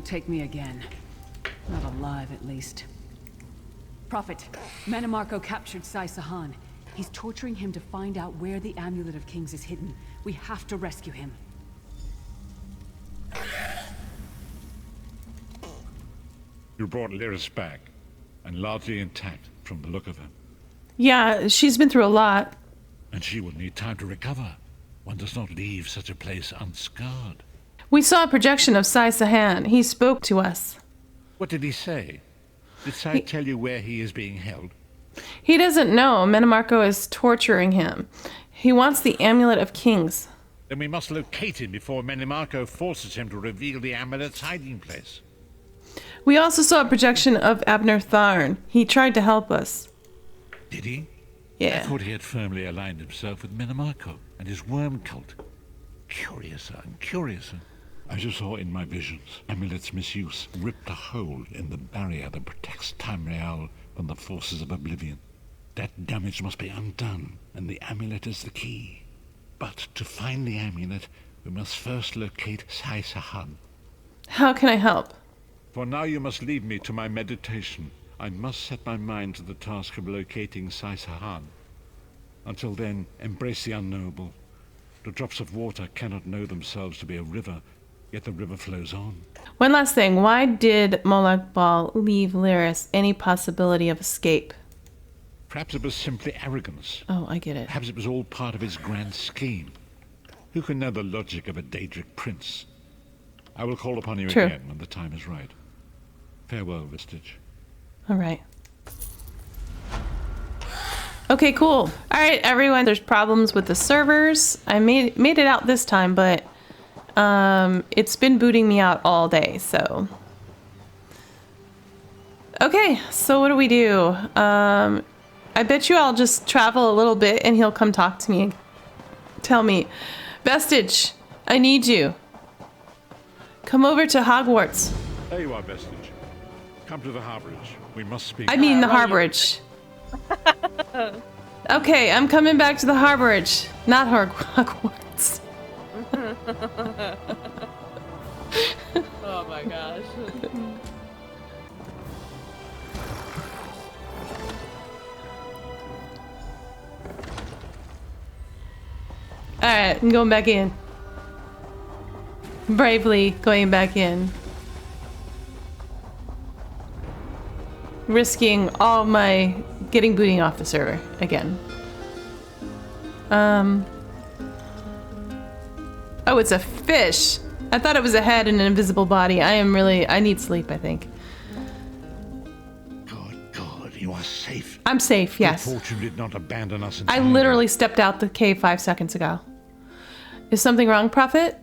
won't take me again. Not alive, at least. Prophet, Manamarco captured Sai Sahan. He's torturing him to find out where the Amulet of Kings is hidden. We have to rescue him. You brought Lyris back, and largely intact from the look of her. Yeah, she's been through a lot. And she will need time to recover. One does not leave such a place unscarred. We saw a projection of Sai Sahan. He spoke to us. What did he say? Did Sai tell you where he is being held? He doesn't know. Manamarco is torturing him. He wants the Amulet of Kings. Then we must locate him before Manamarco forces him to reveal the amulet's hiding place. We also saw a projection of Abner Tharn. He tried to help us. Did he? Yeah. I thought he had firmly aligned himself with Manamarco and his worm cult. Curiouser and curiouser. As you saw in my visions, Amulet's misuse ripped a hole in the barrier that protects Tamriel from the forces of oblivion. That damage must be undone, and the amulet is the key. But to find the amulet, we must first locate Sai Sahan. How can I help? For now you must leave me to my meditation. I must set my mind to the task of locating Sai Sahan. Until then, embrace the unknowable. The drops of water cannot know themselves to be a river, yet the river flows on. One last thing. Why did Molag Bal leave Lyris any possibility of escape? Perhaps it was simply arrogance. Oh, I get it. Perhaps it was all part of his grand scheme. Who can know the logic of a Daedric prince? I will call upon you True. again when the time is right. Farewell, Vestige. All right. Okay, cool. All right, everyone. There's problems with the servers. I made it out this time, but it's been booting me out all day, so. Okay, so what do we do? I bet you I'll just travel a little bit and he'll come talk to me. Tell me, Vestige, I need you. Come over to Hogwarts. There you are, Vestige. Come to the harborage. We must speak. I mean the harborage. Okay, I'm coming back to the harborage, not Hogwarts. Oh my gosh. Alright, I'm going back in. Bravely going back in. Risking all my getting booting off the server again. Oh, it's a fish. I thought it was a head and an invisible body. I need sleep, I think. Good, you are safe. I'm safe, yes. Good fortune did not abandon us I entirely. literally stepped out the cave 5 seconds ago. Is something wrong, Prophet?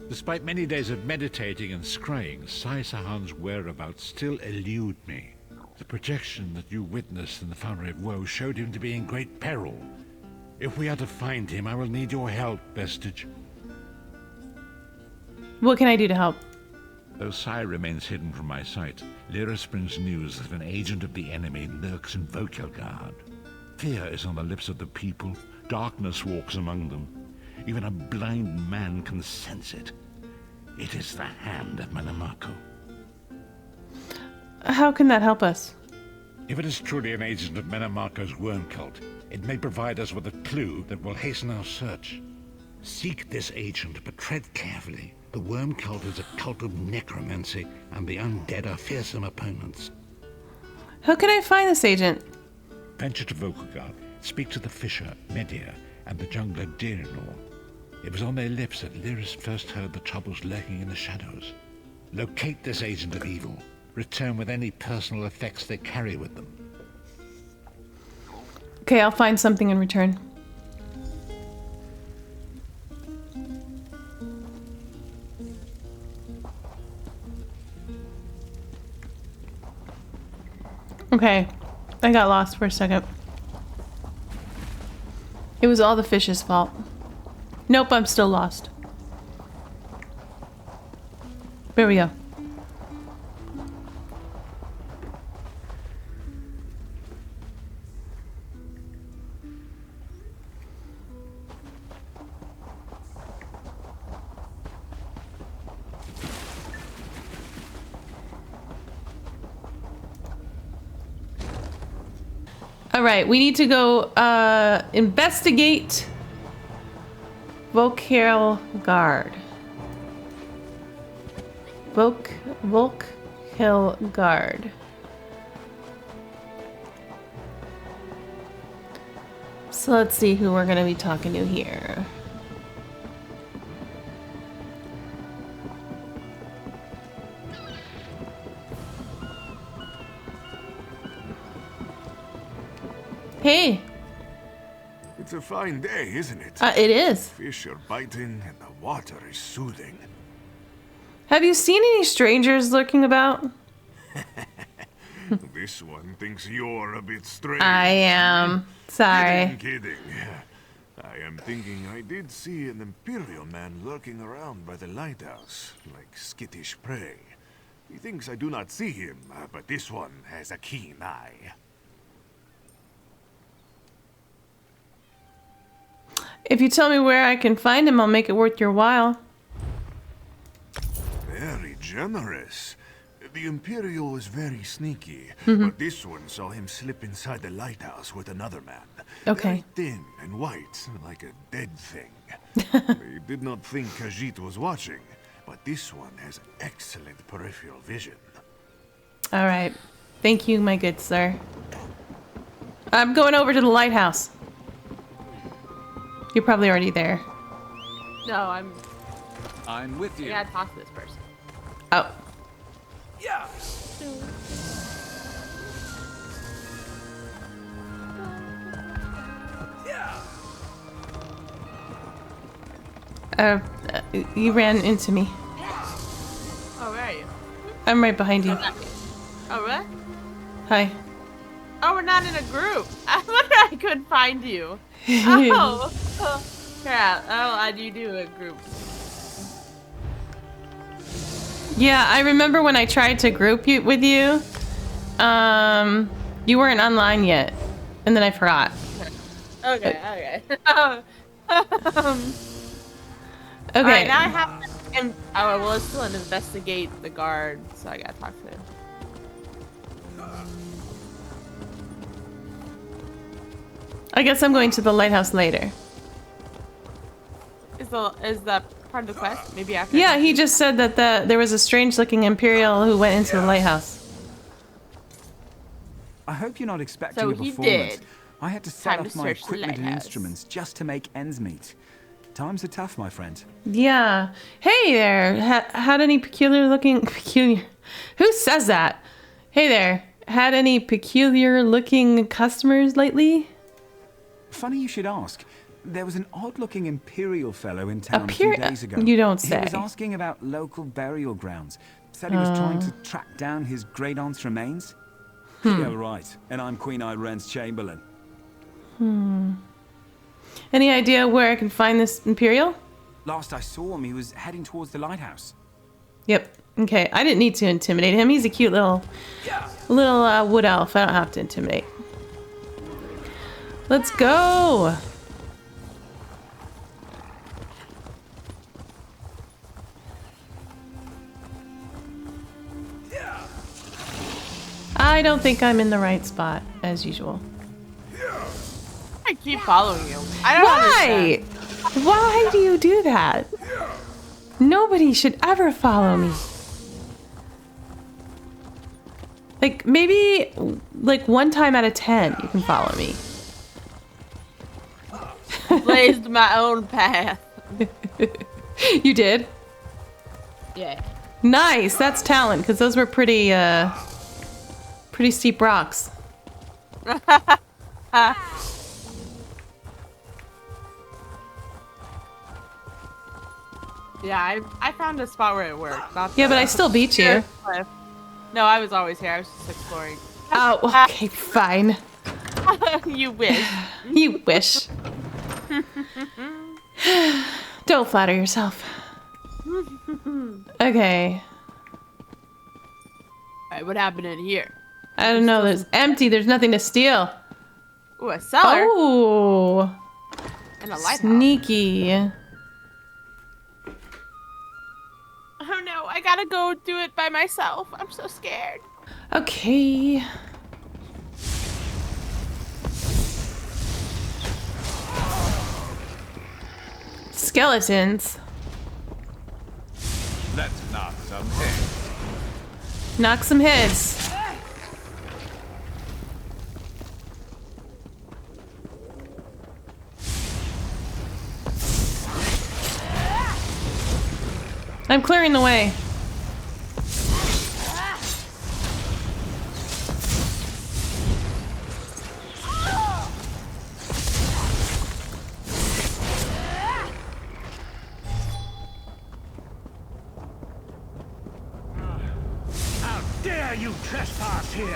Despite many days of meditating and scrying, Sai Sahan's whereabouts still elude me. The projection that you witnessed in the Foundry of Woe showed him to be in great peril. If we are to find him, I will need your help, Vestige. What can I do to help? Though Sai remains hidden from my sight, Lyris brings news that an agent of the enemy lurks in Vokelgard. Fear is on the lips of the people. Darkness walks among them. Even a blind man can sense it. It is the hand of Manamarco. How can that help us? If it is truly an agent of Manamarco's worm cult, it may provide us with a clue that will hasten our search. Seek this agent, but tread carefully. The worm cult is a cult of necromancy, and the undead are fearsome opponents. How can I find this agent? Venture to Vokelgard, speak to the fisher, Medir, and the jungler Dirinor. It was on their lips that Lyris first heard the troubles lurking in the shadows. Locate this agent of evil. Return with any personal effects they carry with them. Okay, I'll find something in return. Okay, I got lost for a second. It was all the fish's fault. Nope, I'm still lost. There we go. All right, we need to go investigate Volkhill Guard. Volkhill Guard. So let's see who we're gonna be talking to here. Hey. It's a fine day, isn't it? It is. Fish are biting and the water is soothing. Have you seen any strangers lurking about? This one thinks you're a bit strange. I am. Sorry. Kidding. I am thinking I did see an Imperial man lurking around by the lighthouse, like skittish prey. He thinks I do not see him, but this one has a keen eye. If you tell me where I can find him, I'll make it worth your while. Very generous. The Imperial was very sneaky, but this one saw him slip inside the lighthouse with another man. Okay. Very thin and white, like a dead thing. They did not think Khajiit was watching, but this one has excellent peripheral vision. All right. Thank you, my good sir. I'm going over to the lighthouse. You're probably already there. No, I'm with you. I gotta talk to this person. Oh. Yeah. You ran into me. Oh, where are you? I'm right behind you. Oh, really? Hi. Oh, we're not in a group. I wonder I couldn't find you. Oh. Yeah, I'll add you to a group. Yeah, I remember when I tried to group you with you. You weren't online yet, and then I forgot. Okay. Okay. Alright, now I have to, oh, well, it's still an investigate the guard, so I gotta talk to him. I guess I'm going to the lighthouse later. Is that part of the quest? Maybe after. Yeah, he just said that there was a strange-looking Imperial who went into the lighthouse. I hope you're not expecting So a he performance. did. I had to sell Time off to my search the equipment and lighthouse. instruments just to make ends meet. Times are tough, my friend. Yeah. Hey there. Had any peculiar? Who says that? Hey there. Had any peculiar-looking customers lately? Funny you should ask. There was an odd-looking Imperial fellow in town a few days ago. You don't He say. was asking about local burial grounds. Said he was trying to track down his great aunt's remains. Yeah, right. And I'm Queen Irene's Chamberlain. Any idea where I can find this Imperial? Last I saw him, he was heading towards the lighthouse. Yep. Okay. I didn't need to intimidate him. He's a cute little wood elf. I don't have to intimidate. Let's go. I don't think I'm in the right spot, as usual. I keep following you. I don't understand. Why do you do that? Nobody should ever follow me. Like, maybe, like, 1 time out of 10, you can follow me. Blazed my own path. You did? Yeah. Nice, that's talent, because those were pretty steep rocks. Yeah, I found a spot where it worked. Not Yeah, the but I still beat you. cliff. No, I was always here. I was just exploring. Oh, okay, fine. You wish. You wish. Don't flatter yourself. Okay. Alright, what happened in here? I don't know. There's empty. There's nothing to steal. Ooh, a cellar Oh, and a lighthouse. sneaky. Oh no, I gotta go do it by myself. I'm so scared. Okay. skeletons. Let's knock some heads. Knock some heads. I'm clearing the way. How dare you trespass here?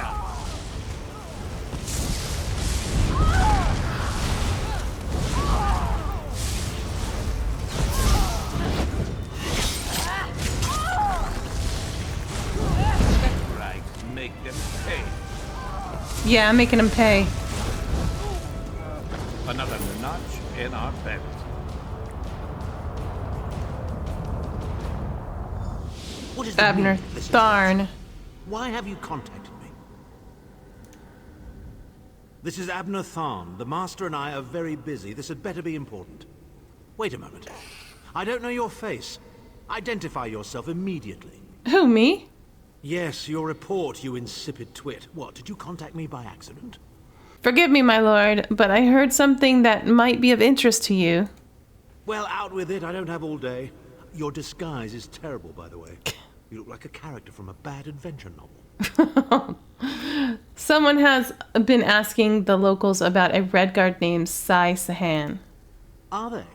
Right, make them pay. Yeah, I'm making him pay. Another notch in our belt. What is the Abner meaning of this Tharn. advance? Why have you contacted me? This is Abner Tharn. The Master and I are very busy. This had better be important. Wait a moment. I don't know your face. Identify yourself immediately. Who, me? Yes, your report, you insipid twit. What, did you contact me by accident? Forgive me, my lord, but I heard something that might be of interest to you. Well, out with it. I don't have all day. Your disguise is terrible, by the way. You look like a character from a bad adventure novel. Someone has been asking the locals about a Redguard named Sai Sahan. Are they?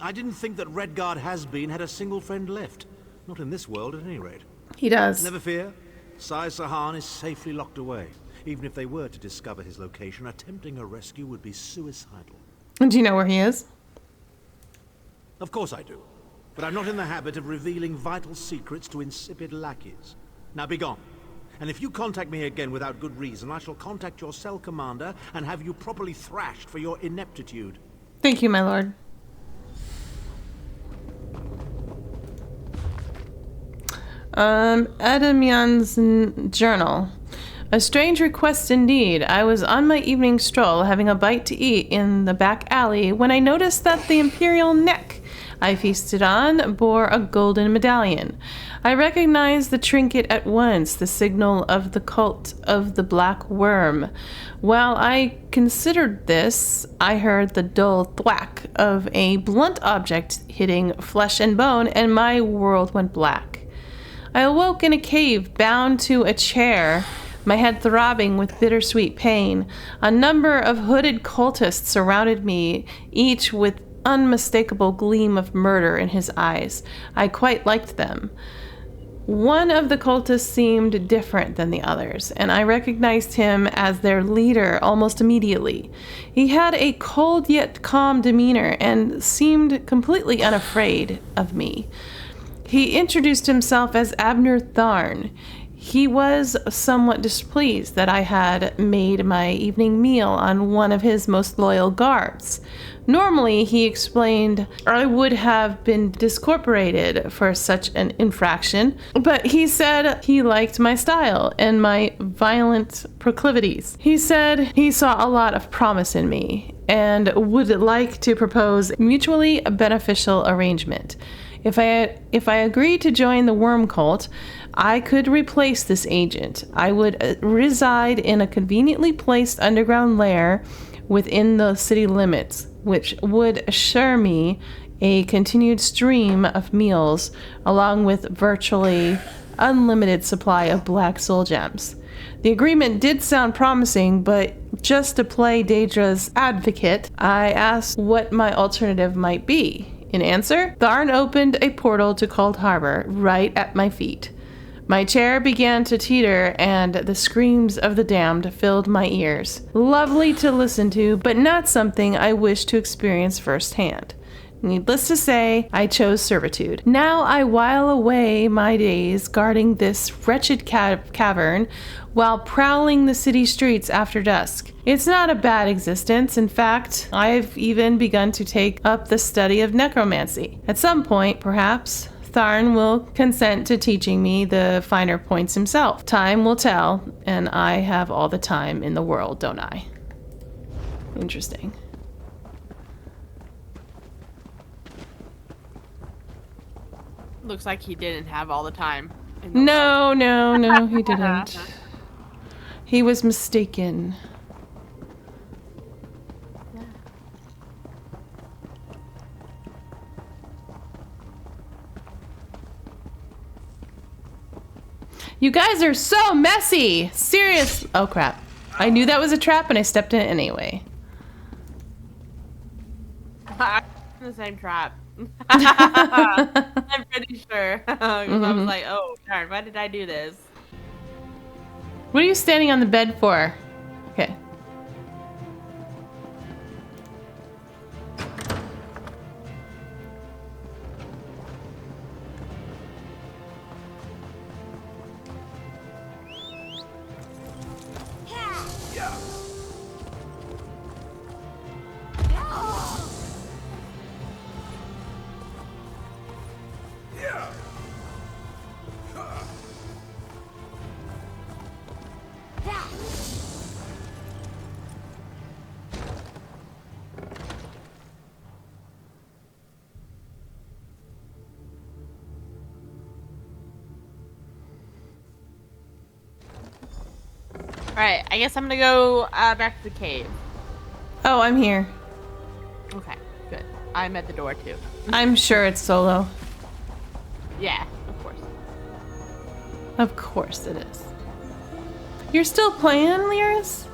I didn't think that Redguard has-been had a single friend left. Not in this world, at any rate. He does. Never fear. Sai Sahan is safely locked away. Even if they were to discover his location, attempting a rescue would be suicidal. Do you know where he is? Of course I do. But I'm not in the habit of revealing vital secrets to insipid lackeys. Now be gone. And if you contact me again without good reason, I shall contact your cell commander and have you properly thrashed for your ineptitude. Thank you, my lord. Adamian's journal. A strange request indeed. I was on my evening stroll having a bite to eat in the back alley when I noticed that the imperial neck I feasted on bore a golden medallion. I recognized the trinket at once, the signal of the cult of the Black Worm. While I considered this, I heard the dull thwack of a blunt object hitting flesh and bone, and my world went black. I awoke in a cave, bound to a chair, my head throbbing with bittersweet pain. A number of hooded cultists surrounded me, each with unmistakable gleam of murder in his eyes. I quite liked them. One of the cultists seemed different than the others, and I recognized him as their leader almost immediately. He had a cold yet calm demeanor and seemed completely unafraid of me. He introduced himself as Abner Tharn. He was somewhat displeased that I had made my evening meal on one of his most loyal guards. Normally, he explained, I would have been discorporated for such an infraction, but he said he liked my style and my violent proclivities. He said he saw a lot of promise in me and would like to propose mutually beneficial arrangement. If I agreed to join the worm cult, I could replace this agent. I would reside in a conveniently placed underground lair within the city limits, which would assure me a continued stream of meals along with virtually unlimited supply of black soul gems. The agreement did sound promising, but just to play Daedra's advocate, I asked what my alternative might be. In answer, Tharn opened a portal to Cold Harbor right at my feet. My chair began to teeter, and the screams of the damned filled my ears. Lovely to listen to, but not something I wished to experience firsthand. Needless to say, I chose servitude. Now I while away my days guarding this wretched cavern while prowling the city streets after dusk. It's not a bad existence. In fact, I've even begun to take up the study of necromancy. At some point, perhaps, Tharn will consent to teaching me the finer points himself. Time will tell, and I have all the time in the world, don't I? Interesting. Looks like he didn't have all the time. in the No, world. no, no, he didn't. He was mistaken. You guys are so messy. Serious. Oh crap. I knew that was a trap and I stepped in it anyway. The same trap. I'm pretty sure. 'Cause I was like, oh darn, why did I do this? What are you standing on the bed for? Okay. Alright, I guess I'm gonna go back to the cave. Oh, I'm here. Okay, good. I'm at the door too. I'm sure it's Solo. Yeah, of course. Of course it is. You're still playing, Lyris?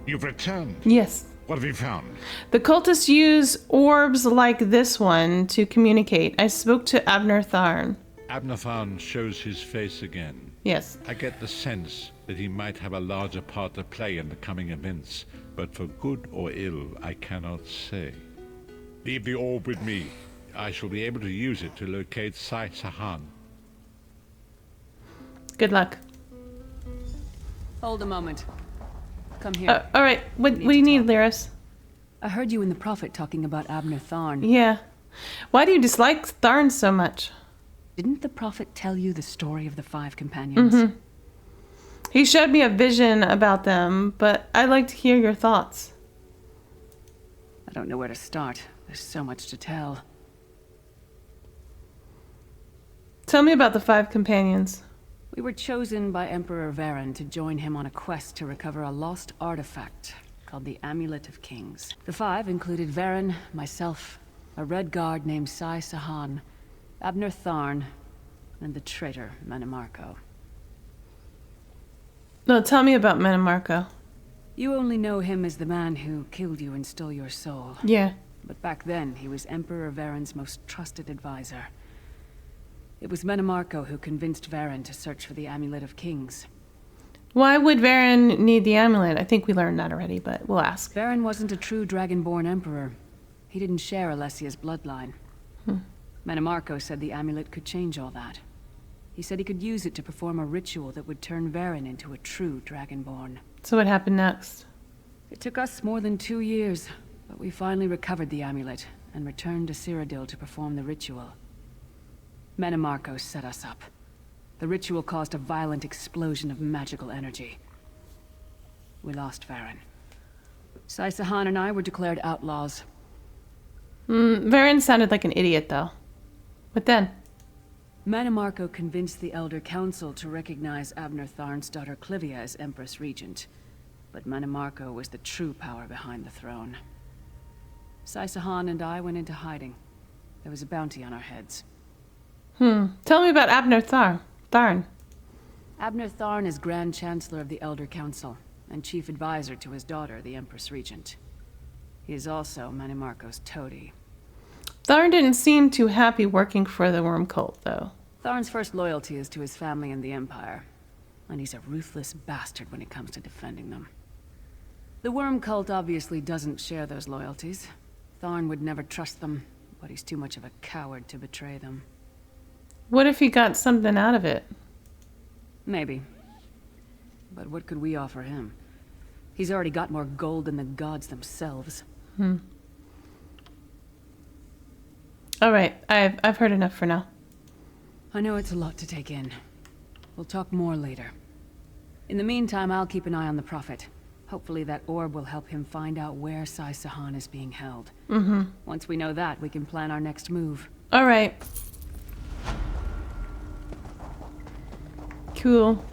You've returned. Yes. What have you found? The cultists use orbs like this one to communicate. I spoke to Abner Tharn. Abner Tharn shows his face again. Yes. I get the sense that he might have a larger part to play in the coming events, but for good or ill, I cannot say. Leave the orb with me. I shall be able to use it to locate Sai Sahan. Good luck. Hold a moment. Come here. All right. What do you need, Lyris? I heard you and the Prophet talking about Abner Tharn. Yeah. Why do you dislike Tharn so much? Didn't the Prophet tell you the story of the 5 companions? He showed me a vision about them, but I'd like to hear your thoughts. I don't know where to start. There's so much to tell. Tell me about the 5 companions. We were chosen by Emperor Varen to join him on a quest to recover a lost artifact called the Amulet of Kings. The 5 included Varen, myself, a Red Guard named Sai Sahan, Abner Tharn, and the traitor Manimarco. No, tell me about Manimarco. You only know him as the man who killed you and stole your soul. Yeah. But back then, he was Emperor Varen's most trusted advisor. It was Manimarco who convinced Varen to search for the Amulet of Kings. Why would Varen need the amulet? I think we learned that already, but we'll ask. Varen wasn't a true Dragonborn emperor. He didn't share Alessia's bloodline. Manimarco said the amulet could change all that. He said he could use it to perform a ritual that would turn Varen into a true Dragonborn. So what happened next? It took us more than 2 years, but we finally recovered the amulet and returned to Cyrodiil to perform the ritual. Manimarco set us up. The ritual caused a violent explosion of magical energy. We lost Varen. Sai Sahan and I were declared outlaws. Varen sounded like an idiot, though. But then? Manimarco convinced the Elder Council to recognize Abner Tharn's daughter Clivia as Empress Regent. But Manimarco was the true power behind the throne. Sai Sahan and I went into hiding. There was a bounty on our heads. Tell me about Abner Tharn. Abner Tharn is Grand Chancellor of the Elder Council, and Chief Advisor to his daughter, the Empress Regent. He is also Manimarco's toady. Tharn didn't seem too happy working for the Worm Cult, though. Tharn's first loyalty is to his family and the Empire, and he's a ruthless bastard when it comes to defending them. The Worm Cult obviously doesn't share those loyalties. Tharn would never trust them, but he's too much of a coward to betray them. What if he got something out of it? Maybe. But what could we offer him? He's already got more gold than the gods themselves. All right, I've heard enough for now. I know it's a lot to take in. We'll talk more later. In the meantime, I'll keep an eye on the Prophet. Hopefully that orb will help him find out where Sai Sahan is being held. Once we know that, we can plan our next move. All right. Cool.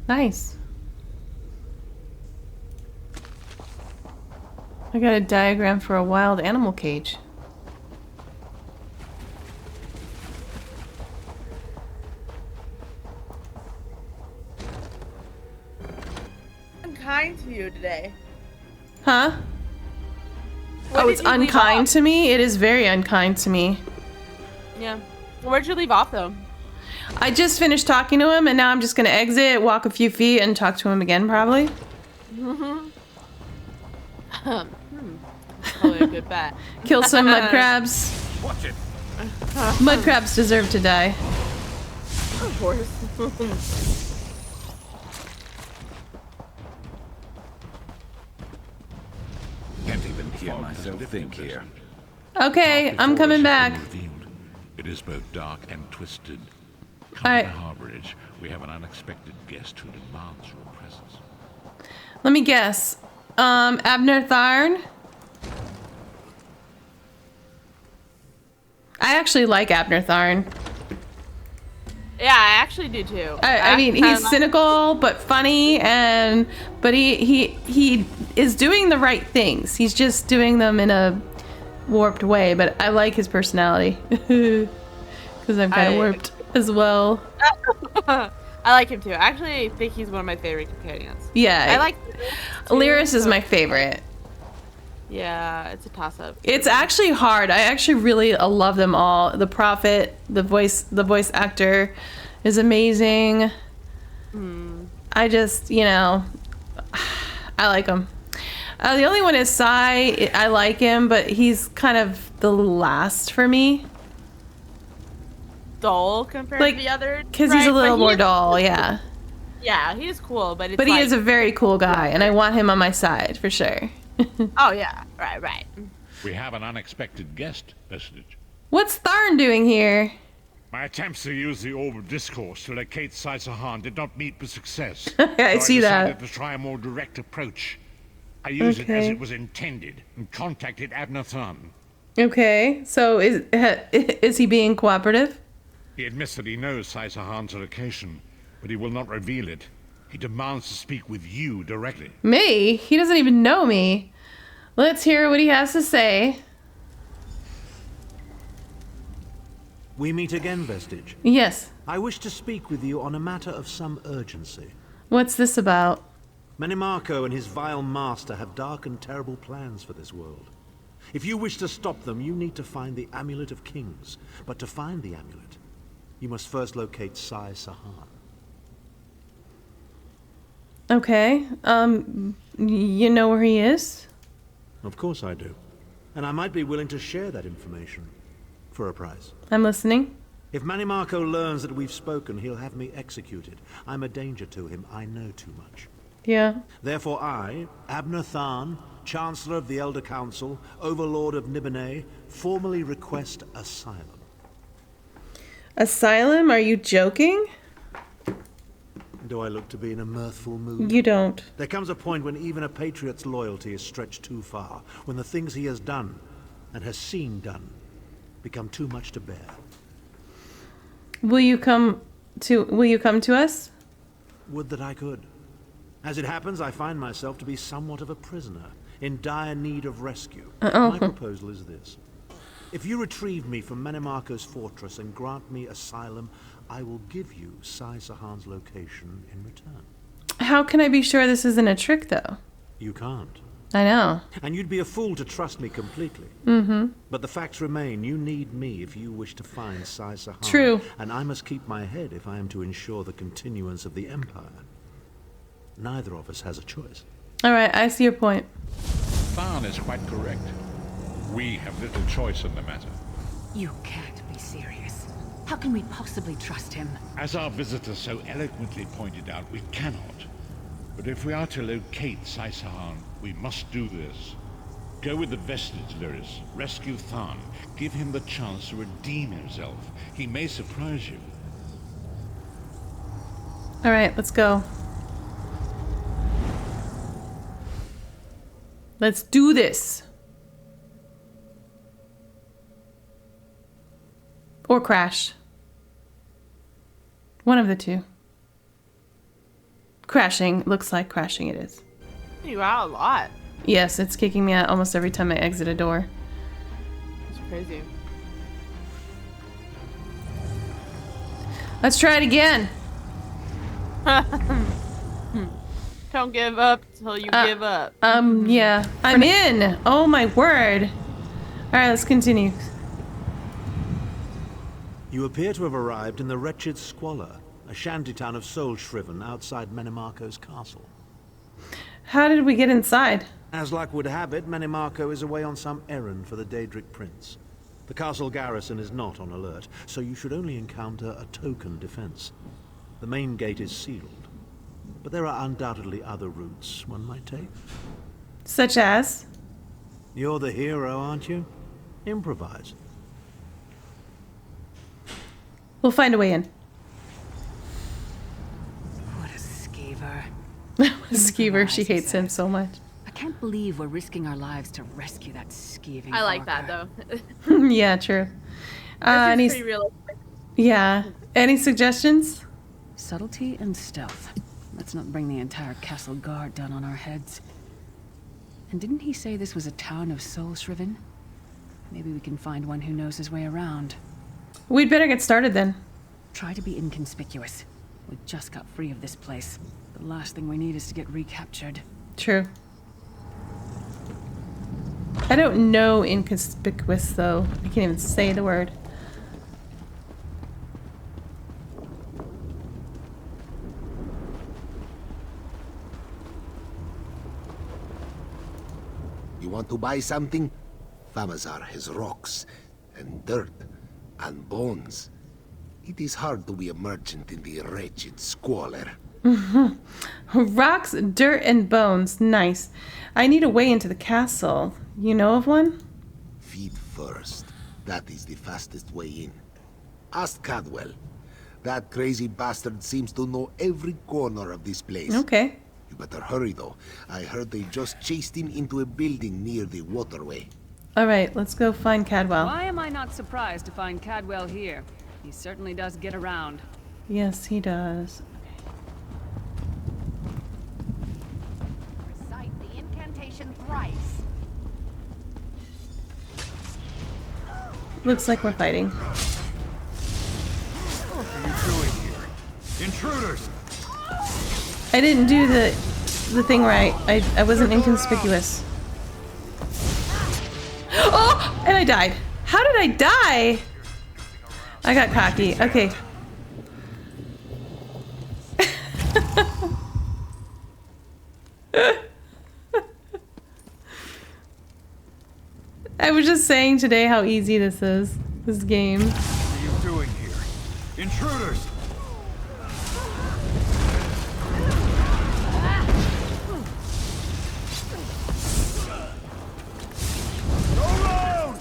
Nice. I got a diagram for a wild animal cage. Unkind to you today. Huh? Where Oh, did it's you leave unkind off? to me? It is very unkind to me. Yeah. Where'd you leave off though? I just finished talking to him and now I'm just gonna exit, walk a few feet, and talk to him again probably. Probably a good bet. Kill some mud crabs. Watch it. Mud crabs deserve to die. Of course. Can't even hear myself think here. Okay, I'm coming back. It is both dark and twisted. Come Alright. to Harborage. We have an unexpected guest who demands your presence. Let me guess. Abner Tharn? I actually like Abner Tharn. Yeah, I actually do too. I mean, he's cynical but funny, but he is doing the right things. He's just doing them in a warped way. But I like his personality because I'm kind of warped as well. I like him too. I actually think he's one of my favorite companions. Yeah, I like Lyris is my favorite. Yeah, it's a toss-up. It's actually hard. I actually really love them all. The Prophet, the voice actor, is amazing. I just, I like him. The only one is Sai. I like him, but he's kind of the last for me. Dull compared Like, to the other. Because he's a little more dull, yeah. Yeah, he's cool, but it's But he is a very cool guy, and I want him on my side for sure. Oh yeah, right. We have an unexpected guest, Vestige. What's Tharn doing here? My attempts to use the Orb of Discourse to locate Sai Sahan did not meet with success. I see So I that. decided to try a more direct approach. I used it as Okay. it was intended and contacted Abner Tharn. Okay, so is he being cooperative? He admits that he knows Sai Sahan's location, but he will not reveal it. He demands to speak with you directly. Me? He doesn't even know me. Let's hear what he has to say. We meet again, Vestige. Yes. I wish to speak with you on a matter of some urgency. What's this about? Menimarco and his vile master have dark and terrible plans for this world. If you wish to stop them, you need to find the Amulet of Kings. But to find the amulet, you must first locate Sai Sahan. Okay. You know where he is? Of course I do. And I might be willing to share that information. For a price. I'm listening. If Manimarco learns that we've spoken, he'll have me executed. I'm a danger to him. I know too much. Yeah. Therefore I, Abner Tharn, Chancellor of the Elder Council, Overlord of Nibene, formally request asylum. Asylum? Are you joking? Do I look to be in a mirthful mood? You don't. There comes a point when even a patriot's loyalty is stretched too far, when the things he has done, and has seen done, become too much to bear. Will you come to us? Would that I could. As it happens, I find myself to be somewhat of a prisoner, in dire need of rescue. My proposal is this. If you retrieve me from Manimarco's fortress and grant me asylum, I will give you Sai Sahan's location in return. How can I be sure this isn't a trick, though? You can't. I know. And you'd be a fool to trust me completely. Mm-hmm. But the facts remain. You need me if you wish to find Sai Sahan. True. And I must keep my head if I am to ensure the continuance of the Empire. Neither of us has a choice. All right, I see your point. Tharn is quite correct. We have little choice in the matter. You can't be serious. How can we possibly trust him? As our visitor so eloquently pointed out, we cannot. But if we are to locate Sai Sahan, we must do this. Go with the Vestige, Lyris. Rescue Tharn. Give him the chance to redeem himself. He may surprise you. All right, let's go. Let's do this. Or crash. One of the two. Crashing. Looks like crashing it is. You out a lot. Yes, it's kicking me out almost every time I exit a door. It's crazy. Let's try it again. Don't give up till you give up. Yeah. I'm in. Oh my word. Alright, let's continue. You appear to have arrived in the wretched Squalor, a shantytown of Soulshriven outside Menimarco's castle. How did we get inside? As luck would have it, Menimarco is away on some errand for the Daedric Prince. The castle garrison is not on alert, so you should only encounter a token defense. The main gate is sealed, but there are undoubtedly other routes one might take. Such as? You're the hero, aren't you? Improvise. We'll find a way in. What a skeever. Skeever, she hates him so much. I can't believe we're risking our lives to rescue that skeeving I like that orca. though. Yeah, true. This Any, is pretty realistic. yeah. Any suggestions? Subtlety and stealth. Let's not bring the entire castle guard down on our heads. And didn't he say this was a town of Soulshriven? Maybe we can find one who knows his way around. We'd better get started then. Try to be inconspicuous. We just got free of this place. The last thing we need is to get recaptured. True. I don't know inconspicuous though. I can't even say the word. You want to buy something? Famazar has rocks and dirt and bones. It is hard to be a merchant in the wretched Squalor. Rocks, dirt, and bones. Nice. I need a way into the castle. You know of one? Feed first. That is the fastest way in. Ask Cadwell. That crazy bastard seems to know every corner of this place. Okay. You better hurry though. I heard they just chased him into a building near the waterway. Alright, let's go find Cadwell. Why am I not surprised to find Cadwell here? He certainly does get around. Yes, he does. Recite the incantation thrice. Looks like we're fighting. What are you doing here? Intruders! I didn't do the thing right. I wasn't inconspicuous. Oh! And I died. How did I die? I got cocky. Okay. I was just saying today how easy this is. This game. What are you doing here? Intruders! Go round!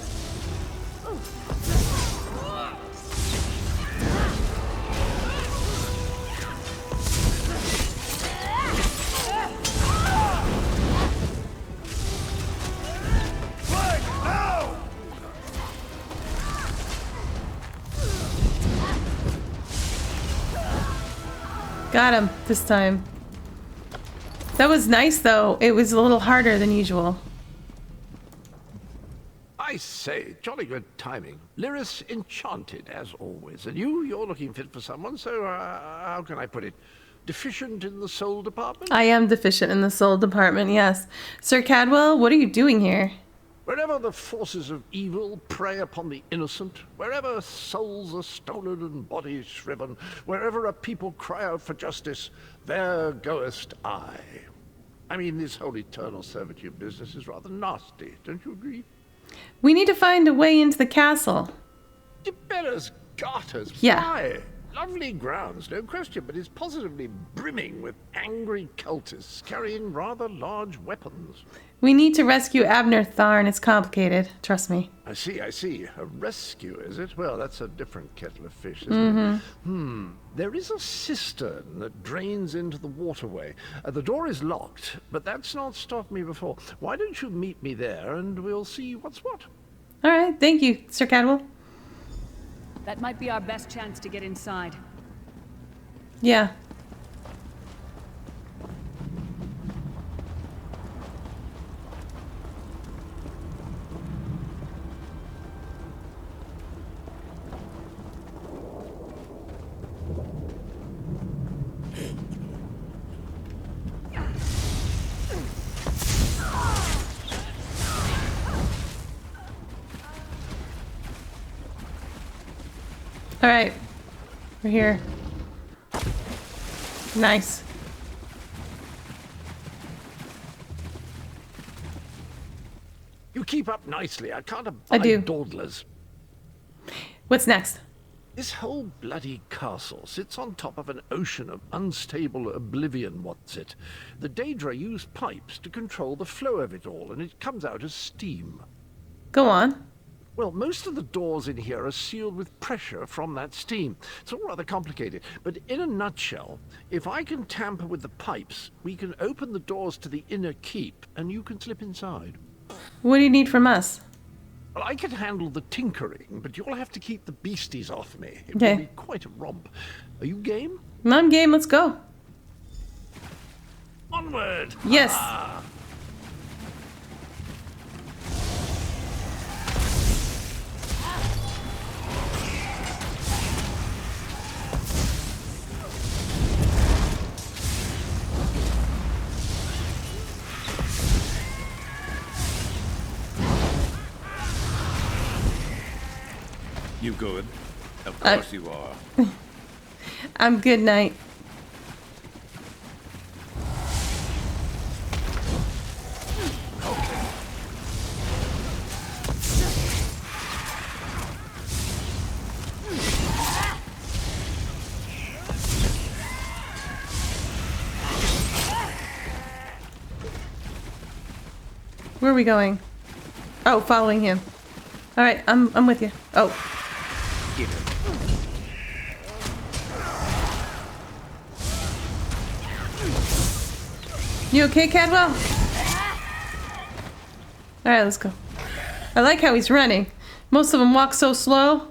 Flag, now! Got him this time. That was nice though. It was a little harder than usual. I say, jolly good timing. Lyris enchanted, as always. And you're looking fit for someone, so how can I put it? Deficient in the soul department? I am deficient in the soul department, yes. Sir Cadwell, what are you doing here? Wherever the forces of evil prey upon the innocent, wherever souls are stolen and bodies shriven, wherever a people cry out for justice, there goest I. I mean, this whole eternal servitude business is rather nasty, don't you agree? We need to find a way into the castle. Gebera's garters, Yeah. fly. Lovely grounds, no question, but it's positively brimming with angry cultists carrying rather large weapons. We need to rescue Abner Tharn. It's complicated. Trust me. I see. A rescue, is it? Well, that's a different kettle of fish, isn't it? There is a cistern that drains into the waterway. The door is locked, but that's not stopped me before. Why don't you meet me there and we'll see what's what? All right. Thank you, Sir Cadwell. That might be our best chance to get inside. Yeah. All right, we're here. Nice. You keep up nicely. I can't abide I do. dawdlers. What's next? This whole bloody castle sits on top of an ocean of unstable oblivion, what's it? The Daedra use pipes to control the flow of it all, and it comes out as steam. Go on. Well, most of the doors in here are sealed with pressure from that steam. It's all rather complicated, but in a nutshell, if I can tamper with the pipes, we can open the doors to the inner keep, and you can slip inside. What do you need from us? Well, I can handle the tinkering, but you'll have to keep the beasties off me. It Okay. will be quite a romp. Are you game? I'm game. Let's go. Onward! Yes. Ah. You good? Of course you are. I'm good night. Where are we going? Oh, following him. All right, I'm with you. Oh. Get it. You okay, Cadwell? All right, let's go. I like how he's running. Most of them walk so slow.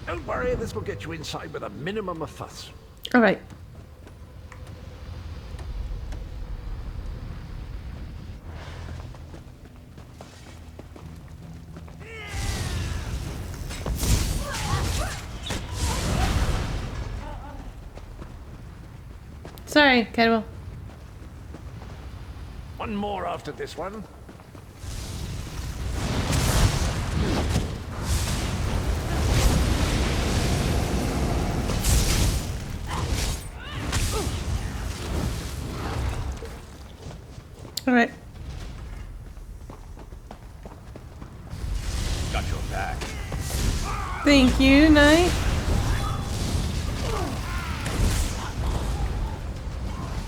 Don't worry, this will get you inside with a minimum of fuss. All right. Sorry, Cadwell. One more after this one. All right. Got your back. Thank you, Knight.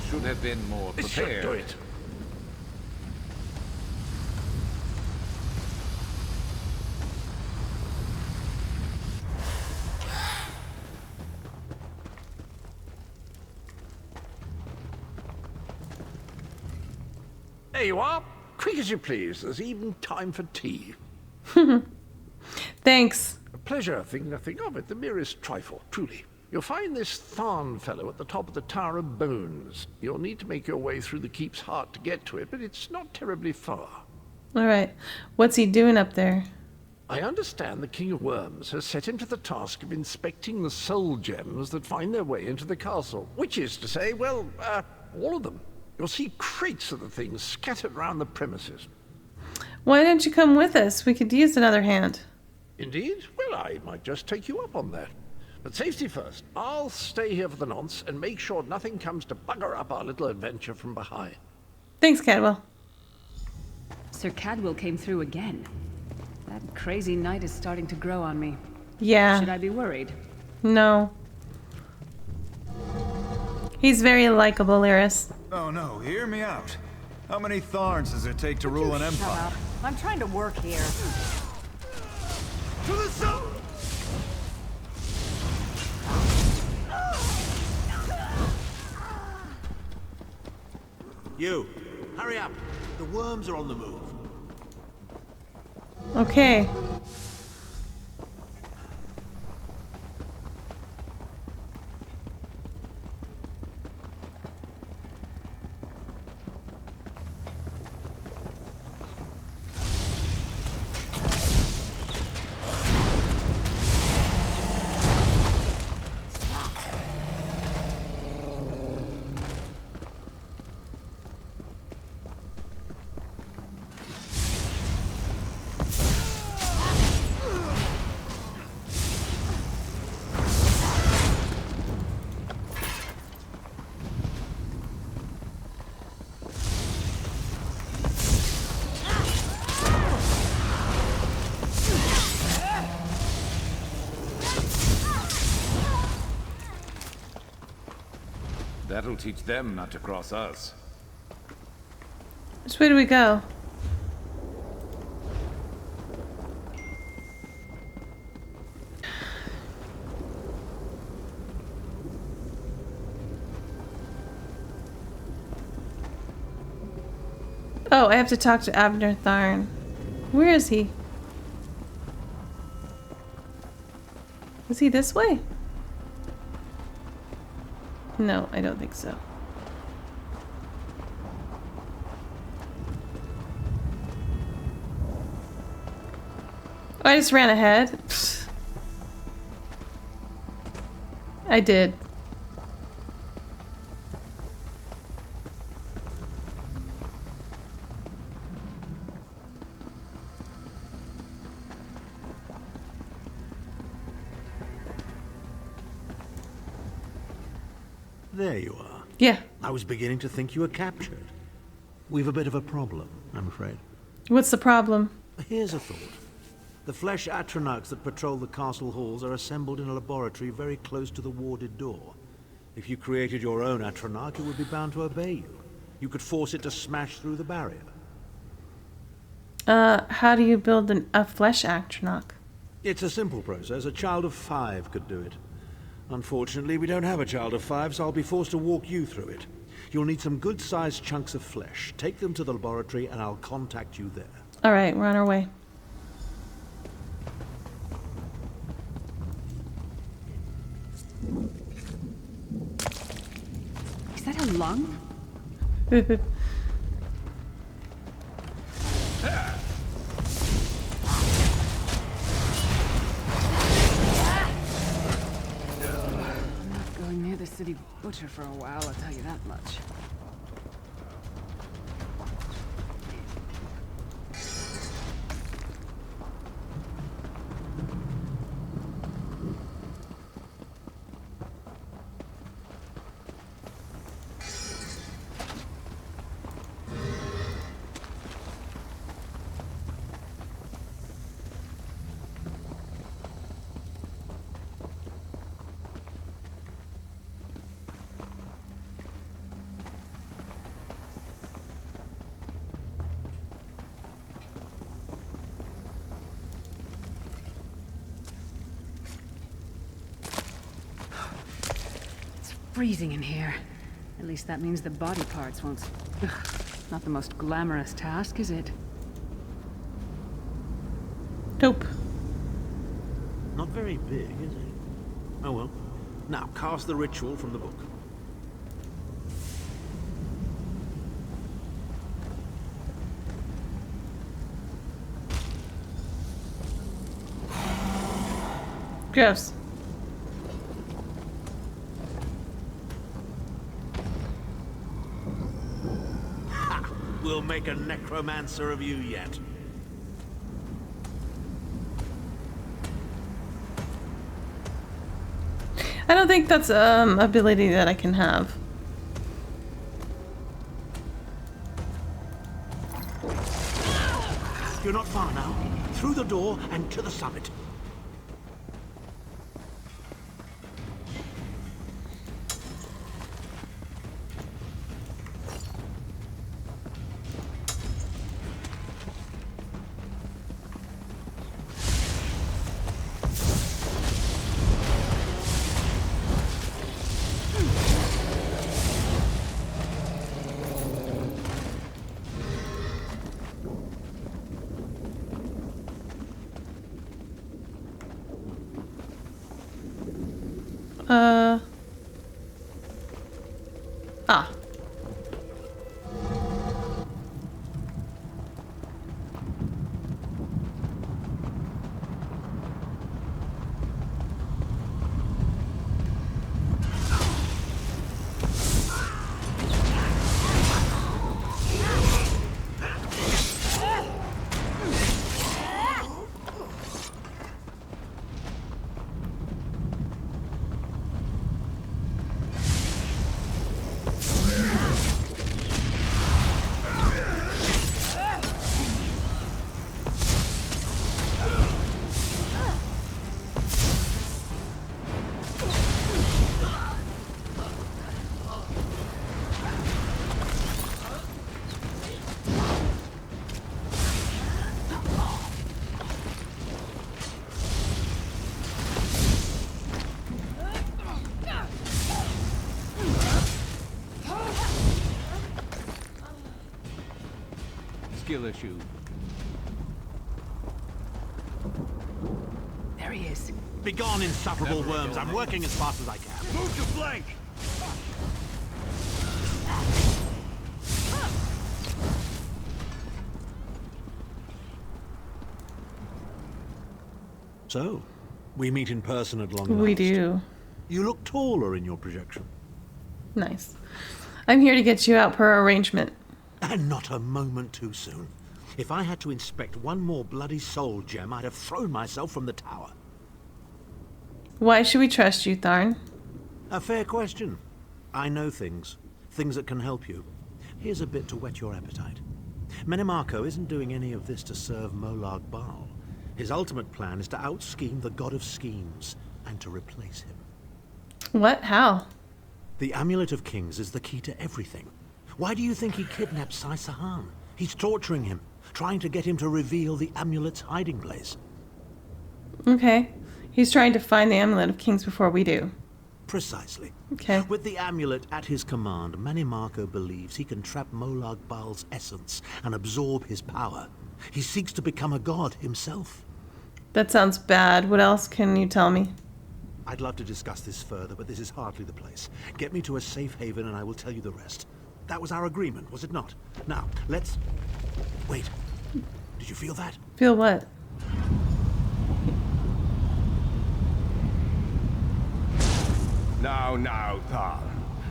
Should have been more This should prepared. do it. There you are. Quick as you please. There's even time for tea. Thanks. A pleasure, think nothing of it. The merest trifle, truly. You'll find this Tharn fellow at the top of the Tower of Bones. You'll need to make your way through the keep's heart to get to it, but it's not terribly far. All right. What's he doing up there? I understand the King of Worms has set him to the task of inspecting the soul gems that find their way into the castle. Which is to say, well, all of them. You'll see crates of the things scattered around the premises. Why don't you come with us? We could use another hand. Indeed? Well, I might just take you up on that. But safety first. I'll stay here for the nonce and make sure nothing comes to bugger up our little adventure from behind. Thanks, Cadwell. Sir Cadwell came through again. That crazy knight is starting to grow on me. Yeah. Should I be worried? No. He's very likable, Lyris. Oh no, hear me out. How many Tharns does it take to rule an empire? Shut up. I'm trying to work here. To the south! You, hurry up. The worms are on the move. Okay. That'll teach them not to cross us. Which way do we go? Oh, I have to talk to Abner Tharn. Where is he? Is he this way? No, I don't think so. Oh, I just ran ahead. Pfft. I did. There you are. Yeah. I was beginning to think you were captured. We've a bit of a problem, I'm afraid. What's the problem? Here's a thought. The flesh Atronachs that patrol the castle halls are assembled in a laboratory very close to the warded door. If you created your own Atronach, it would be bound to obey you. You could force it to smash through the barrier. How do you build a flesh Atronach? It's a simple process. A child of 5 could do it. Unfortunately, we don't have a child of 5, so I'll be forced to walk you through it. You'll need some good-sized chunks of flesh. Take them to the laboratory, and I'll contact you there. All right, we're on our way. Is that a lung? Near the city butcher for a while, I'll tell you that much. Freezing in here. At least that means the body parts won't... Ugh, not the most glamorous task, is it? Nope. Not very big, is it? Oh well. Now, cast the ritual from the book. Gross. Ha! We'll make a necromancer of you yet. I don't think that's ability that I can have. You're not far now. Through the door and to the summit. Ah. Skill issue. There he is. Begone, insufferable worms. I'm working as fast as I can. Move to flank! So, we meet in person at long last. We do. You look taller in your projection. Nice. I'm here to get you out per arrangement. And not a moment too soon. If I had to inspect one more bloody soul gem, I'd have thrown myself from the tower. Why should we trust you, Tharn? A fair question. I know things. Things that can help you. Here's a bit to whet your appetite. Menimarco isn't doing any of this to serve Molag Bal. His ultimate plan is to out-scheme the god of schemes and to replace him. What? How? The Amulet of Kings is the key to everything. Why do you think he kidnapped Sai Sahan? He's torturing him, trying to get him to reveal the amulet's hiding place. Okay. He's trying to find the Amulet of Kings before we do. Precisely. Okay. With the amulet at his command, Menimarco believes he can trap Molag Bal's essence and absorb his power. He seeks to become a god himself. That sounds bad. What else can you tell me? I'd love to discuss this further, but this is hardly the place. Get me to a safe haven and I will tell you the rest. That was our agreement, was it not? Now, let's... Wait. Did you feel that? Feel what? Now, Tharn.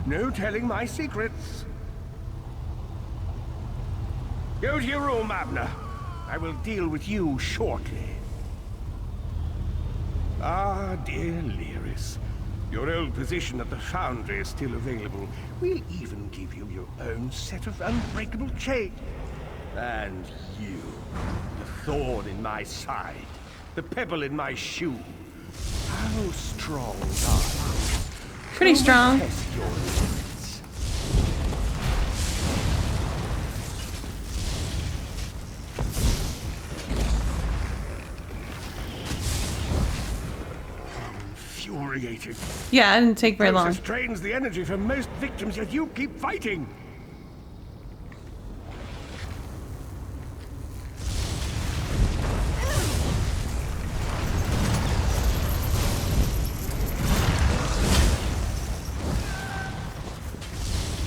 No telling my secrets. Go to your room, Abner. I will deal with you shortly. Ah, dear Lyris. Your old position at the Foundry is still available. We'll even give you your own set of unbreakable chains. And you, the thorn in my side, the pebble in my shoe. How strong are you? Pretty strong. Test your limits. Infuriating. Yeah, it didn't take very long. Process drains the energy from most victims, yet you keep fighting.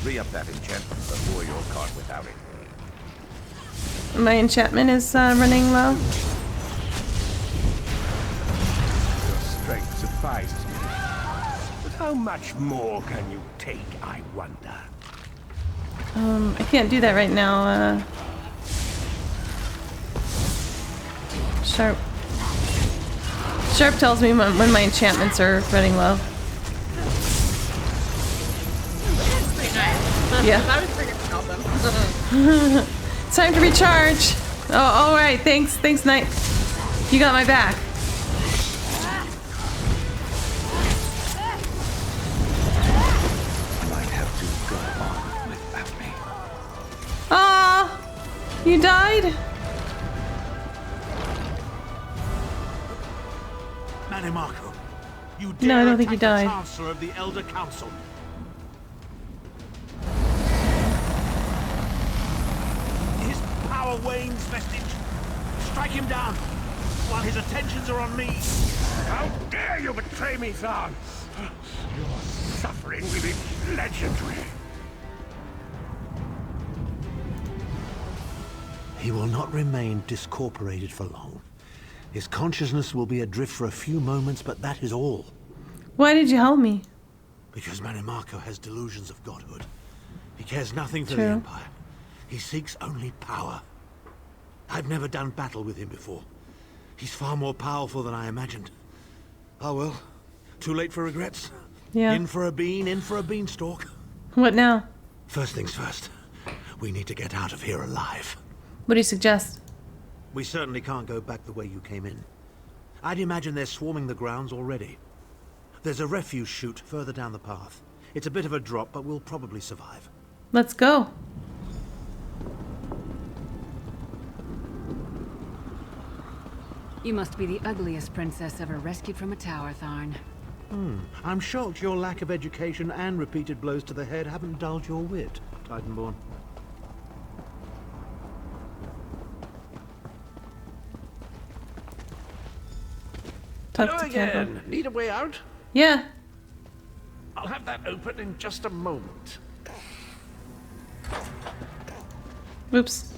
Re-up that enchantment before you're caught without it. My enchantment is running low. Your strength satisfies me. But how much more can you take, I wonder? I can't do that right now. Sharp. Sharp tells me when my enchantments are running low. Pretty nice. Yeah. I was freaking to help them. It's time to recharge. Oh, all right. Thanks, Knight. You got my back. I might have to go on without me. Ah, you died. Manimarco, you No, dare I don't think he attack the died. Chancellor of the Elder Council. His power wanes, Vestige. Strike him down while his attentions are on me. How dare you betray me, Thorn? Your suffering will be legendary. He will not remain discorporated for long. His consciousness will be adrift for a few moments, but that is all. Why did you help me? Because Manimarco has delusions of godhood. He cares nothing for True. the Empire. He seeks only power. I've never done battle with him before. He's far more powerful than I imagined. Oh well, too late for regrets. Yeah. In for a bean, in for a beanstalk. What now? First things first. We need to get out of here alive. What do you suggest? We certainly can't go back the way you came in. I'd imagine they're swarming the grounds already. There's a refuse chute further down the path. It's a bit of a drop, but we'll probably survive. Let's go. You must be the ugliest princess ever rescued from a tower, Tharn. I'm shocked your lack of education and repeated blows to the head haven't dulled your wit, Titanborn. Talk Hello to Campbell. again. Need a way out? Yeah. I'll have that open in just a moment. Oops.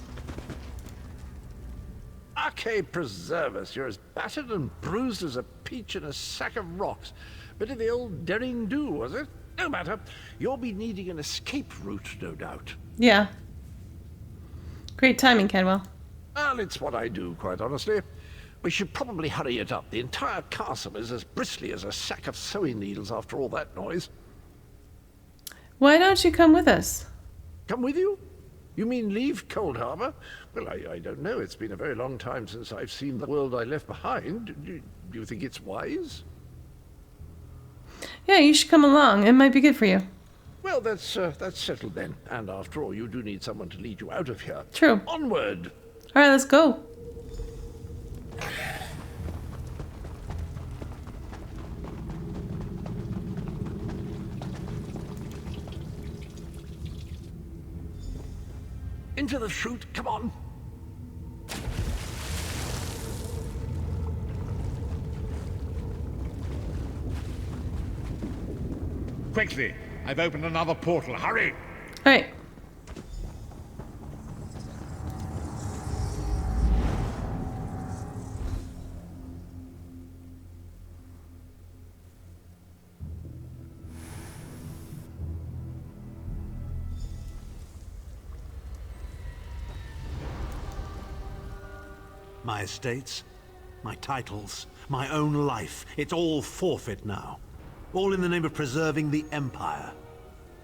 Arcade preserve us. You're as battered and bruised as a peach in a sack of rocks. Bit of the old daring do, was it? No matter. You'll be needing an escape route, no doubt. Yeah. Great timing, Cadwell. Well, it's what I do, quite honestly. We should probably hurry it up. The entire castle is as bristly as a sack of sewing needles after all that noise. Why don't you come with us? Come with you? You mean leave Cold Harbor? Well, I don't know. It's been a very long time since I've seen the world I left behind. Do you think it's wise? Yeah, you should come along. It might be good for you. Well, that's settled then. And after all, you do need someone to lead you out of here. True. Onward! All right, let's go. Into the chute, come on! Quickly! I've opened another portal. Hurry! All right. My estates, my titles, my own life, it's all forfeit now. All in the name of preserving the Empire.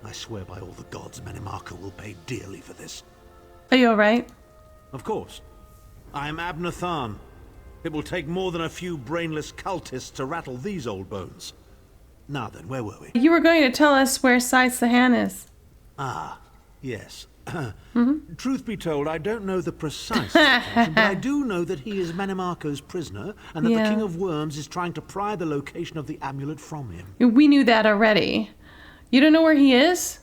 I swear by all the gods, Manimarco will pay dearly for this. Are you all right? Of course. I am Abner Tharn. It will take more than a few brainless cultists to rattle these old bones. Now then, where were we? You were going to tell us where Sai Sahan is. Ah, yes. Truth be told, I don't know the precise location, but I do know that he is Manimarco's prisoner, and that Yeah. the King of Worms is trying to pry the location of the amulet from him. We knew that already. You don't know where he is?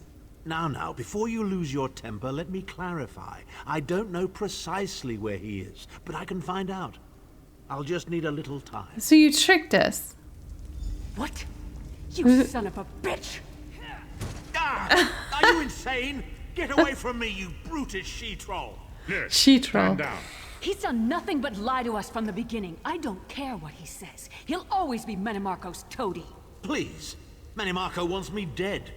Now, before you lose your temper, let me clarify. I don't know precisely where he is, but I can find out. I'll just need a little time. So you tricked us. What? You son of a bitch! Ah! Are you insane? Get away from me, you brutish she-troll! Yes. She-troll. Stand down. He's done nothing but lie to us from the beginning. I don't care what he says. He'll always be Menimarco's toady. Please. Menimarco wants me dead.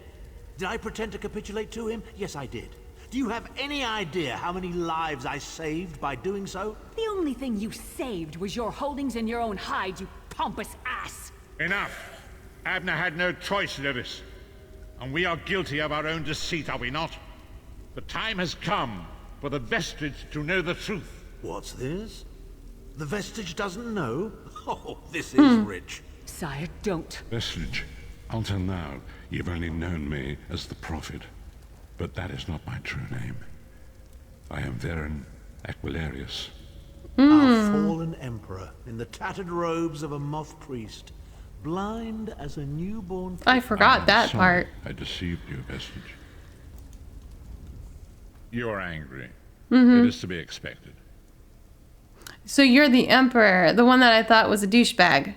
Did I pretend to capitulate to him? Yes, I did. Do you have any idea how many lives I saved by doing so? The only thing you saved was your holdings in your own hide, you pompous ass. Enough! Abner had no choice, Lyris. And we are guilty of our own deceit, are we not? The time has come for the Vestige to know the truth. What's this? The Vestige doesn't know? Oh, this is rich. Sire, don't. Vestige, until now, you've only known me as the Prophet. But that is not my true name. I am Varen Aquilarius. Our fallen emperor, in the tattered robes of a moth priest, blind as a newborn... I forgot that part. I deceived you, Vestige. You're angry. Mm-hmm. It is to be expected. So you're the Emperor, the one that I thought was a douchebag.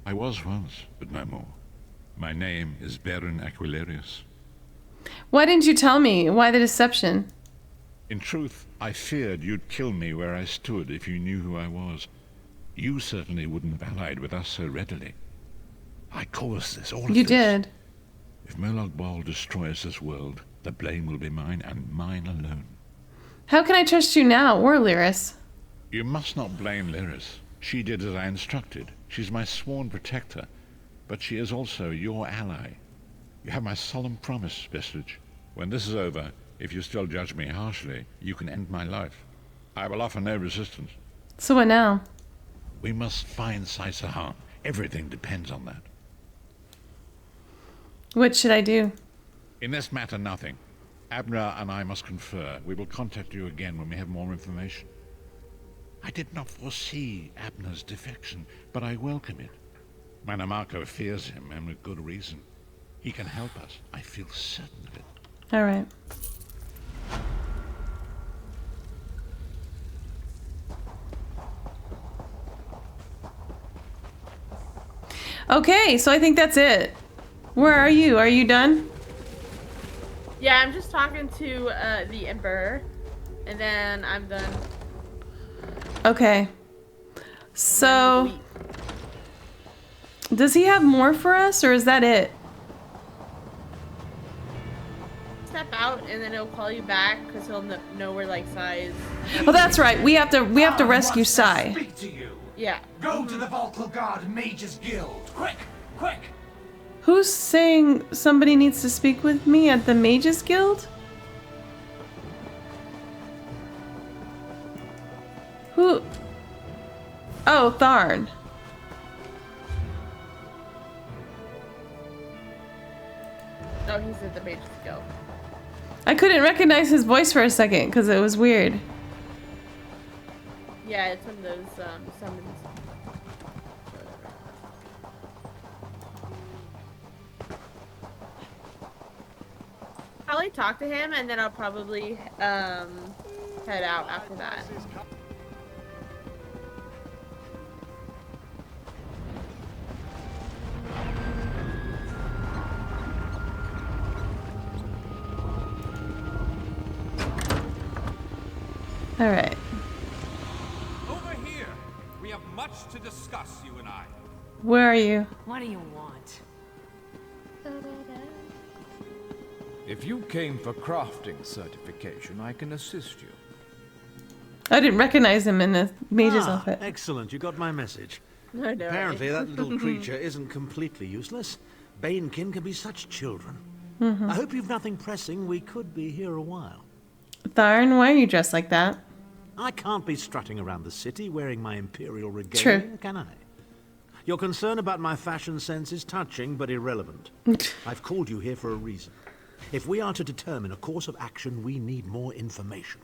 I was once, but no more. My name is Varen Aquilarius. Why didn't you tell me? Why the deception? In truth, I feared you'd kill me where I stood if you knew who I was. You certainly wouldn't have allied with us so readily. I caused this, all of this. You did. If Molag Bal destroys this world, the blame will be mine and mine alone. How can I trust you now, or Lyris? You must not blame Lyris. She did as I instructed. She's my sworn protector, but she is also your ally. You have my solemn promise, Vestige. When this is over, if you still judge me harshly, you can end my life. I will offer no resistance. So what now? We must find Saisahan. Everything depends on that. What should I do? In this matter, nothing. Abner and I must confer. We will contact you again when we have more information. I did not foresee Abner's defection, but I welcome it. Menimarco fears him, and with good reason. He can help us. I feel certain of it. All right. Okay, so I think that's it. Where are you? Are you done? Yeah, I'm just talking to the Emperor, and then I'm done. Okay. So, does he have more for us, or is that it? Step out, and then he'll call you back because he'll know where like Sai is. Oh, that's right. We have to rescue Sai. Speak to you. Yeah. Go to the Volkilgard Mages Guild. Quick, quick. Who's saying somebody needs to speak with me at the Mages Guild? Who? Oh, Tharn. Oh, he's at the Mages Guild. I couldn't recognize his voice for a second because it was weird. Yeah, it's one of those summons. Probably talk to him, and then I'll probably head out after that. All right. Over here. We have much to discuss, you and I. Where are you? What do you want? If you came for crafting certification, I can assist you. I didn't recognize him in the mage's outfit. Excellent, you got my message. I know, Apparently right? that little creature isn't completely useless. Banekin can be such children. I hope you've nothing pressing. We could be here a while. Tharn, why are you dressed like that? I can't be strutting around the city wearing my imperial regalia, True. can I? Your concern about my fashion sense is touching but irrelevant. I've called you here for a reason. If we are to determine a course of action, we need more information.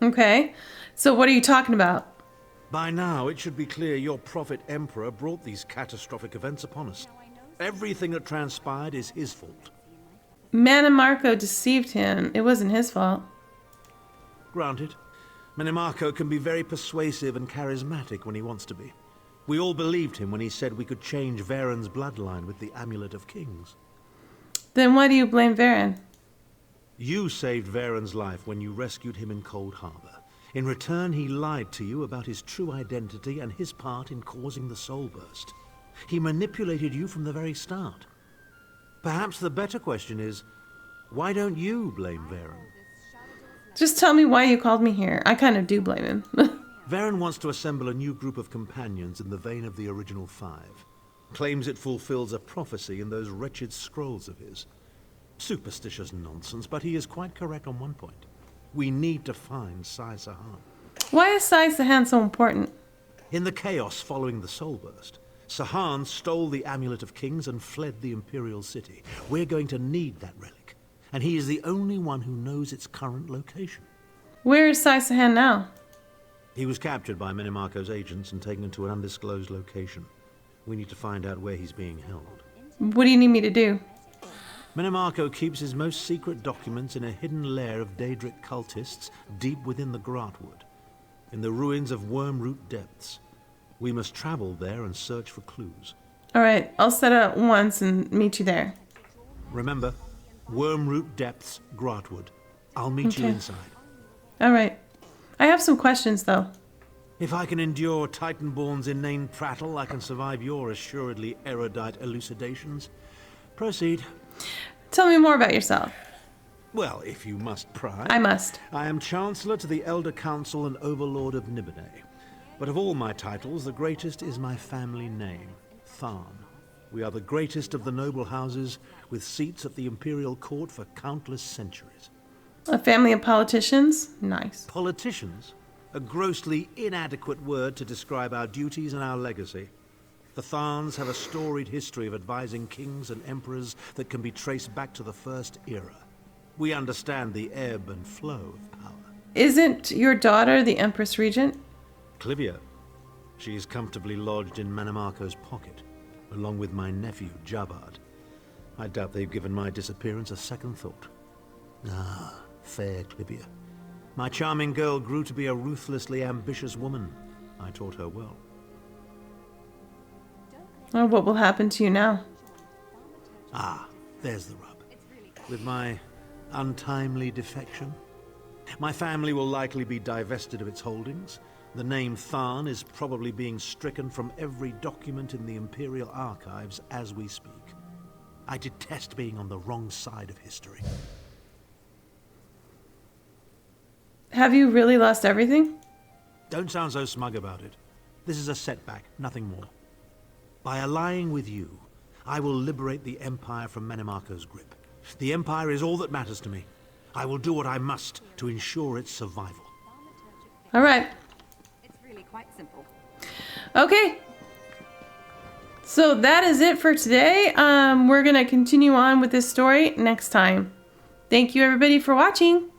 Okay. So what are you talking about? By now, it should be clear your prophet emperor brought these catastrophic events upon us. Everything that transpired is his fault. Menimarco deceived him. It wasn't his fault. Granted. Menimarco can be very persuasive and charismatic when he wants to be. We all believed him when he said we could change Varen's bloodline with the Amulet of Kings. Then why do you blame Varen? You saved Varen's life when you rescued him in Cold Harbor. In return, he lied to you about his true identity and his part in causing the soul burst. He manipulated you from the very start. Perhaps the better question is, why don't you blame Varen? Just tell me why you called me here. I kind of do blame him. Varen wants to assemble a new group of companions in the vein of the original 5. Claims it fulfills a prophecy in those wretched scrolls of his. Superstitious nonsense, but he is quite correct on one point. We need to find Sai Sahan. Why is Sai Sahan so important? In the chaos following the soul burst, Sahan stole the Amulet of Kings and fled the Imperial City. We're going to need that relic, and he is the only one who knows its current location. Where is Sai Sahan now? He was captured by Minimarco's agents and taken to an undisclosed location. We need to find out where he's being held. What do you need me to do? Minimarco keeps his most secret documents in a hidden lair of Daedric cultists deep within the Grahtwood, in the ruins of Wormroot Depths. We must travel there and search for clues. All right, I'll set up once and meet you there. Remember, Wormroot Depths, Grahtwood. I'll meet you inside. All right. I have some questions, though. If I can endure Titanborn's inane prattle, I can survive your assuredly erudite elucidations. Proceed. Tell me more about yourself. Well, if you must pry. I must. I am Chancellor to the Elder Council and Overlord of Nibene. But of all my titles, the greatest is my family name, Tharn. We are the greatest of the noble houses, with seats at the Imperial Court for countless centuries. A family of politicians? Nice. Politicians? A grossly inadequate word to describe our duties and our legacy. The Tharns have a storied history of advising kings and emperors that can be traced back to the First Era. We understand the ebb and flow of power. Isn't your daughter the Empress Regent? Clivia. She is comfortably lodged in Minimarco's pocket, along with my nephew, Jabad. I doubt they've given my disappearance a second thought. Ah, fair Clivia. My charming girl grew to be a ruthlessly ambitious woman. I taught her well. Oh, what will happen to you now? Ah, there's the rub. With my untimely defection, my family will likely be divested of its holdings. The name Tharn is probably being stricken from every document in the Imperial archives as we speak. I detest being on the wrong side of history. Have you really lost everything? Don't sound so smug about it. This is a setback, nothing more. By allying with you, I will liberate the Empire from Minimarco's grip. The Empire is all that matters to me. I will do what I must to ensure its survival. All right. It's really quite simple. Okay. So that is it for today. We're going to continue on with this story next time. Thank you, everybody, for watching.